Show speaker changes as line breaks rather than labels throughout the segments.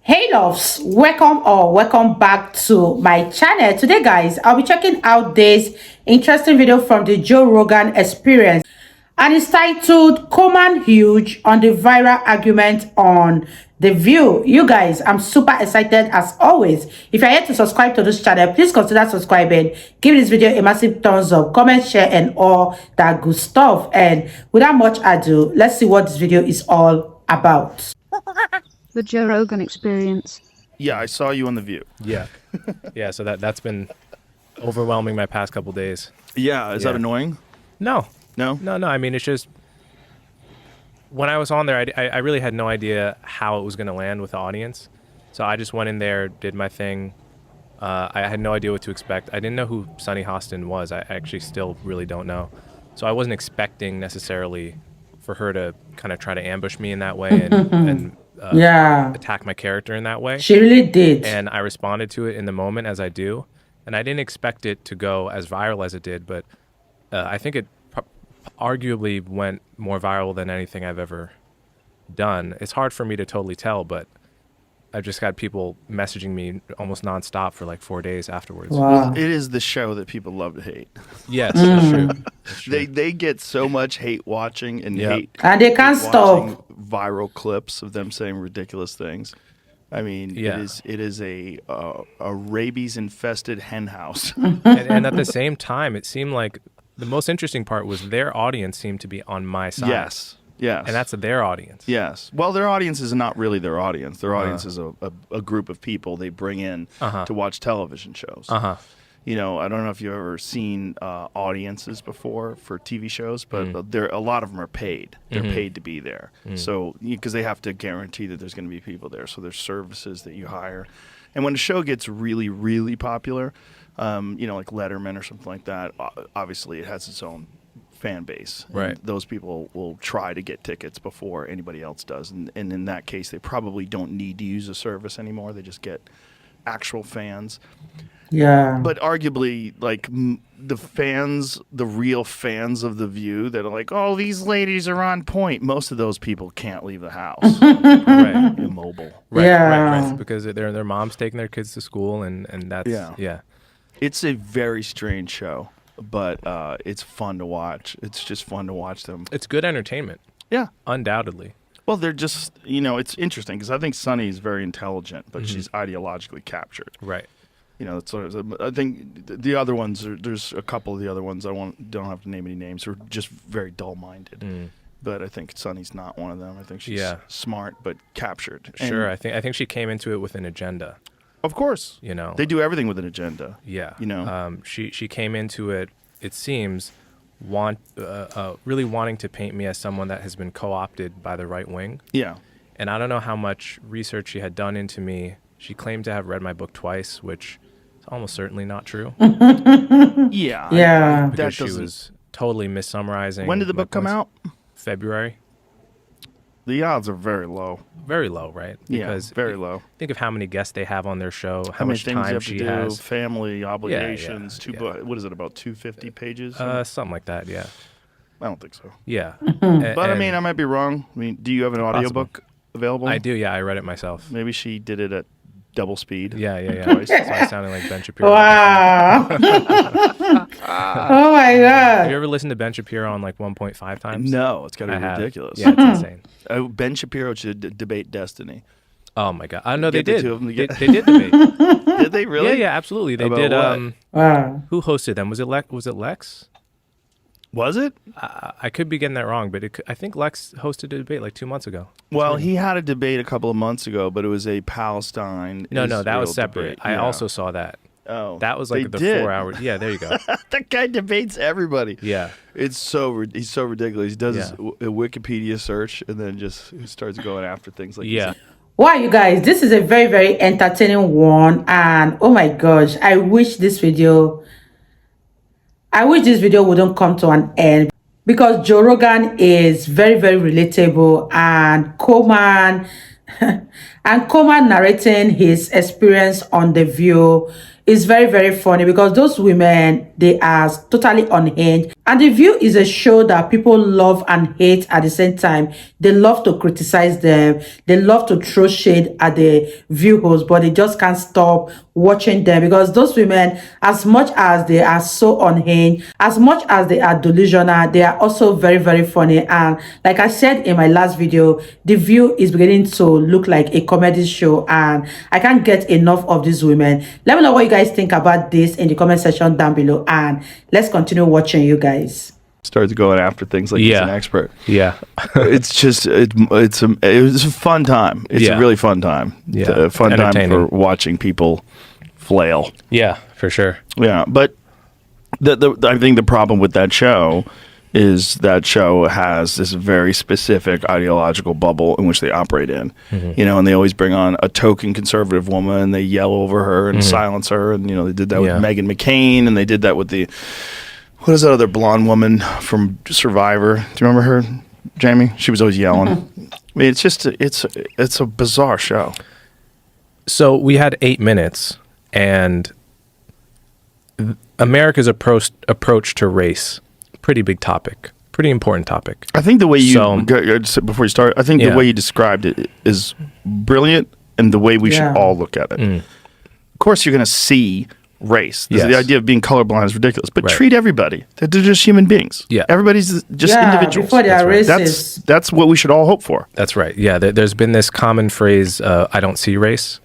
Hey loves, welcome back to my channel. Today guys, I'll be checking out this interesting video from the Joe Rogan Experience, and it's titled Coleman Hughes on the viral argument on The View. You guys, I'm super excited as always. If you're yet to subscribe to this channel, please consider subscribing. Give this video a massive thumbs up, comment, share, and all that good stuff. And without much ado, let's see what this video is all about.
The Joe Rogan Experience.
Yeah, I saw you on The View.
Yeah. Yeah, so that's been overwhelming my past couple days.
Yeah, is that annoying?
No.
No?
No. I mean, it's just when I was on there, I really had no idea how it was going to land with the audience. So I just went in there, did my thing. I had no idea what to expect. I didn't know who Sunny Hostin was. I actually still really don't know. So I wasn't expecting necessarily for her to kind of try to ambush me in that way and attack my character in that way.
She really did.
And I responded to it in the moment, as I do. And I didn't expect it to go as viral as it did, but I think it arguably went more viral than anything I've ever done. It's hard for me to totally tell, but I've just got people messaging me almost nonstop for like 4 days afterwards.
Wow.
It is the show that people love to hate.
Yes, that's true. That's true.
They get so much hate watching and hate.
And they can't
watching
stop.
viral clips of them saying ridiculous things. I mean, it is a rabies infested hen house.
And at the same time, it seemed like the most interesting part was their audience seemed to be on my side.
Yes.
And that's their audience.
Yes. Well, their audience is not really their audience. Their audience is a group of people they bring in to watch television shows. You know, I don't know if you've ever seen audiences before for TV shows, but a lot of them are paid. They're paid to be there. So, because they have to guarantee that there's going to be people there. So there's services that you hire. And when a show gets really, really popular, you know, like Letterman or something like that, obviously it has its own fan base.
Right.
Those people will try to get tickets before anybody else does. And in that case, they probably don't need to use a service anymore. They just get actual fans.
Yeah.
But arguably, like, the real fans of The View that are like, oh, these ladies are on point. Most of those people can't leave the house.
Right.
Immobile.
Right. Because their mom's taking their kids to school, and that's, yeah.
It's a very strange show, but it's fun to watch. It's just fun to watch them.
It's good entertainment.
Yeah.
Undoubtedly.
Well, they're just, you know, it's interesting because I think Sunny is very intelligent, but she's ideologically captured.
Right.
You know, I think the other ones, there's a couple of the other ones, don't have to name any names, are just very dull-minded. But I think Sunny's not one of them. I think she's smart but captured.
Sure, I think she came into it with an agenda.
Of course.
You know.
They do everything with an agenda.
Yeah.
You know.
She came into it seems, really wanting to paint me as someone that has been co-opted by the right wing.
Yeah.
And I don't know how much research she had done into me. She claimed to have read my book twice, which is almost certainly not true.
Yeah.
Because she was totally missummarizing.
When did the book come out?
February.
The odds are very low.
Very low, right?
Because very low.
Think of how many guests they have on their show,
how
much
many things
time
you have
she
to do,
has.
family obligations. What is it, about 250 pages?
Something like that, yeah.
I don't think so.
Yeah.
But I mean, I might be wrong. I mean, do you have an audiobook available?
I do, yeah. I read it myself.
Maybe she did it at double speed.
Yeah. So I sounded like Ben Shapiro.
Wow. Oh my God.
Have you ever listened to Ben Shapiro on like 1.5 times?
No, it's got to be ridiculous.
Yeah, it's insane.
Ben Shapiro should debate Destiny.
Oh my God! I know they
Get the
did.
two of them
They
together.
did debate.
Did they really?
Yeah, absolutely. They
About
did.
what?
Wow.
Who hosted them? Was it Lex?
Was it?
I could be getting that wrong, but I think Lex hosted a debate like 2 months ago.
Well, he had a debate a couple of months ago, but it was a Palestine.
No, that was
Israel
separate.
debate.
I
Yeah.
also saw that.
Oh,
That was like the
did.
4 hours. Yeah, there you go.
That guy debates everybody.
Yeah.
He's so ridiculous. He does his
Yeah.
Wikipedia search and then just starts going after things like
Yeah.
Wow, you guys, this is a very, very entertaining one. And oh my gosh, I wish this video wouldn't come to an end, because Joe Rogan is very, very relatable, and Coleman narrating his experience on The View is very, very funny because those women, they are totally unhinged. And The View is a show that people love and hate at the same time. They love to criticize them. They love to throw shade at the View hosts, but they just can't stop watching them because those women, as much as they are so unhinged, as much as they are delusional, they are also very, very funny. And like I said in my last video, The View is beginning to look like a comedy show, and I can't get enough of these women. Let me know what you guys think about this in the comment section down below, and let's continue watching, you guys.
Starts going after things like he's an expert.
Yeah.
It's just it was a fun time. It's a really fun time.
Yeah.
It's a fun time for watching people flail.
Yeah, for sure.
Yeah, but I think the problem with that show is that show has this very specific ideological bubble in which they operate in. You know, and they always bring on a token conservative woman and they yell over her and silence her. And, you know, they did that with Meghan McCain, and they did that with what is that other blonde woman from Survivor? Do you remember her, Jamie? She was always yelling. I mean, it's just, it's a bizarre show.
So we had 8 minutes, and America's approach to race, pretty big topic, pretty important topic.
I think the way before you start, I think the way you described it is brilliant, and the way we should all look at it. Of course, you're going to see race. The idea of being colorblind is ridiculous, but treat everybody. They're just human beings. Yeah, everybody's just individuals.
Before they are racist.
That's what we should all hope for.
That's right. Yeah, there's been this common phrase, "I don't see race,"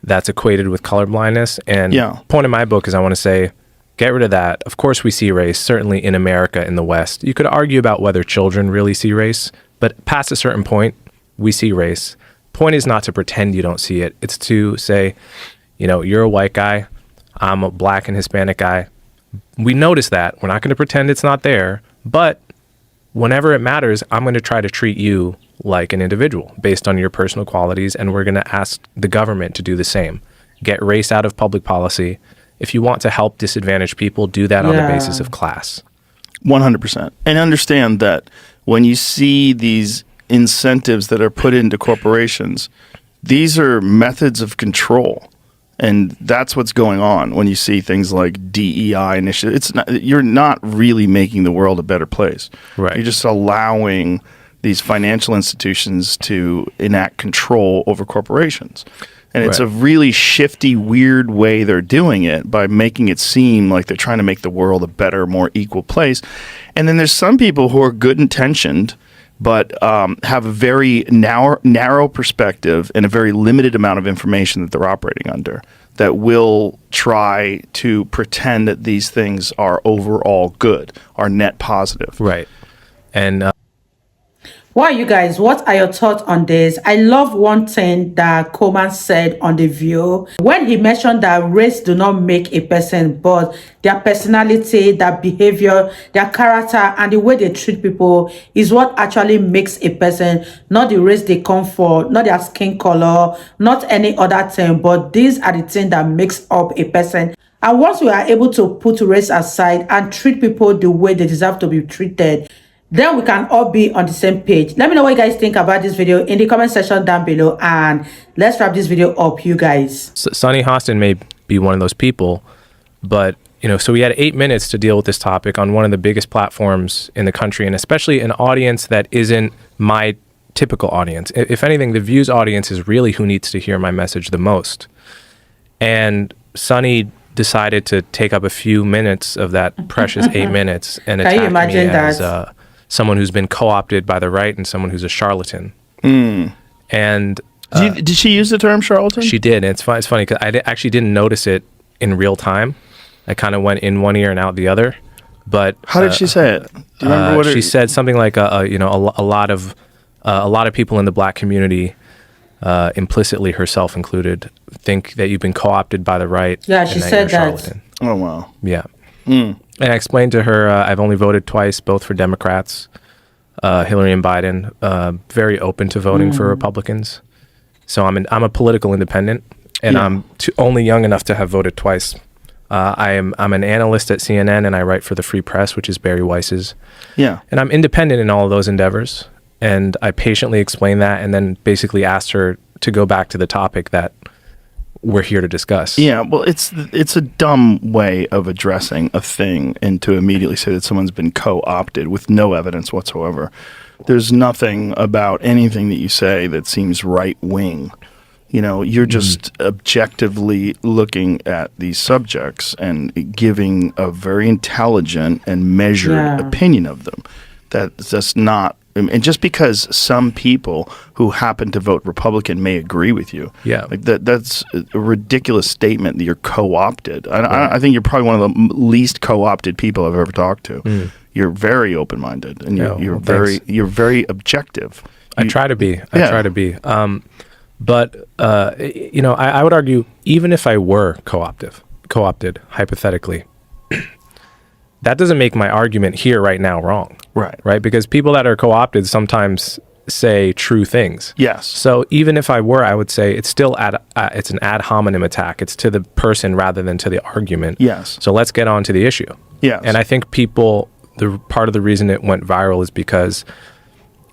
that's equated with colorblindness. And point of my book is I want to say, get rid of that. Of course, we see race. Certainly in America, in the West, you could argue about whether children really see race, but past a certain point, we see race. Point is not to pretend you don't see it. It's to say, you know, you're a white guy. I'm a black and Hispanic guy. We notice that. We're not going to pretend it's not there. But whenever it matters, I'm going to try to treat you like an individual based on your personal qualities. And we're going to ask the government to do the same. Get race out of public policy. If you want to help disadvantaged people, do that on the basis of class.
100%. And understand that when you see these incentives that are put into corporations, these are methods of control. And that's what's going on when you see things like DEI initiatives. You're not really making the world a better place.
Right.
You're just allowing these financial institutions to enact control over corporations. And it's a really shifty, weird way they're doing it by making it seem like they're trying to make the world a better, more equal place. And then there's some people who are good intentioned, but have a very narrow perspective and a very limited amount of information that they're operating under, that will try to pretend that these things are overall good, are net positive.
Right. And
Well, you guys, what are your thoughts on this? I love one thing that Coleman said on The View when he mentioned that race do not make a person, but their personality, their behavior, their character, and the way they treat people is what actually makes a person, not the race they come for, not their skin color, not any other thing, but these are the things that makes up a person. And once we are able to put race aside and treat people the way they deserve to be treated, then we can all be on the same page. Let me know what you guys think about this video in the comment section down below, and let's wrap this video up, you guys.
Sonny Hostin may be one of those people, but you know, so we had 8 minutes to deal with this topic on one of the biggest platforms in the country, and especially an audience that isn't my typical audience. If anything, the Views audience is really who needs to hear my message the most. And Sonny decided to take up a few minutes of that precious 8 minutes and attack me as someone who's been co-opted by the right and someone who's a charlatan. And
did she use the term charlatan?
She did. And it's funny because I actually didn't notice it in real time. I kind of went in one ear and out the other. But
how did she say it? Do you remember what
she said? Something like, you know, a lot of people in the black community, implicitly herself included, think that you've been co-opted by the right.
Yeah, she said that.
Oh wow.
Yeah. And I explained to her I've only voted twice, both for Democrats, Hillary and Biden. Very open to voting for Republicans. So I'm a political independent, and I'm only young enough to have voted twice. I'm an analyst at CNN, and I write for the Free Press, which is Barry Weiss's. Yeah. And I'm independent in all of those endeavors. And I patiently explained that, and then basically asked her to go back to the topic that we're here to discuss.
Yeah, well, it's a dumb way of addressing a thing, and to immediately say that someone's been co-opted with no evidence whatsoever. There's nothing about anything that you say that seems right-wing. You know, you're just objectively looking at these subjects and giving a very intelligent and measured opinion of them. That's not, and just because some people who happen to vote Republican may agree with you, like that's a ridiculous statement that you're co-opted. I think you're probably one of the least co-opted people I've ever talked to. You're very open-minded, and you're very objective.
I try to be. But you know, I would argue, even if I were co-opted, hypothetically, that doesn't make my argument here right now wrong. Right? Because people that are co-opted sometimes say true things.
Yes.
So even if I were, I would say it's still it's an ad hominem attack. It's to the person rather than to the argument.
Yes.
So let's get on to the issue.
Yes.
And I think people, part of the reason it went viral is because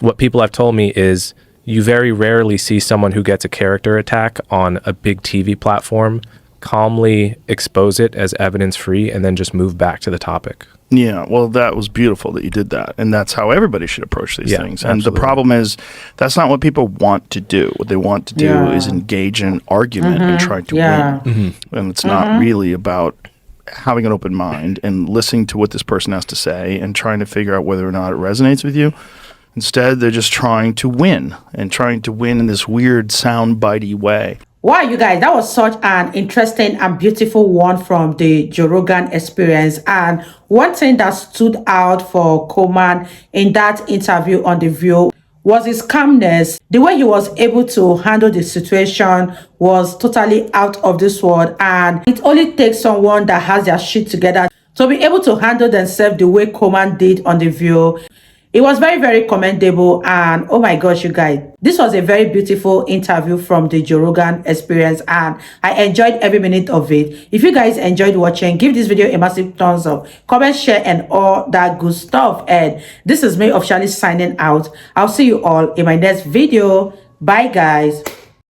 what people have told me is you very rarely see someone who gets a character attack on a big TV platform calmly expose it as evidence-free and then just move back to the topic.
Yeah, well, that was beautiful that you did that. And that's how everybody should approach these things. And
absolutely.
the problem is that's not what people want to do. What they want to do is engage in an argument and try to win. And it's not really about having an open mind and listening to what this person has to say and trying to figure out whether or not it resonates with you. Instead, they're just trying to win in this weird sound-bitey way.
Wow, you guys, that was such an interesting and beautiful one from the Joe Rogan Experience. And one thing that stood out for Coleman in that interview on The View was his calmness. The way he was able to handle the situation was totally out of this world. And it only takes someone that has their shit together to be able to handle themselves the way Coleman did on The View. It was very, very commendable. And oh my gosh, you guys, this was a very beautiful interview from the Joe Rogan Experience. And I enjoyed every minute of it. If you guys enjoyed watching, give this video a massive thumbs up, comment, share, and all that good stuff. And this is me officially signing out. I'll see you all in my next video. Bye, guys.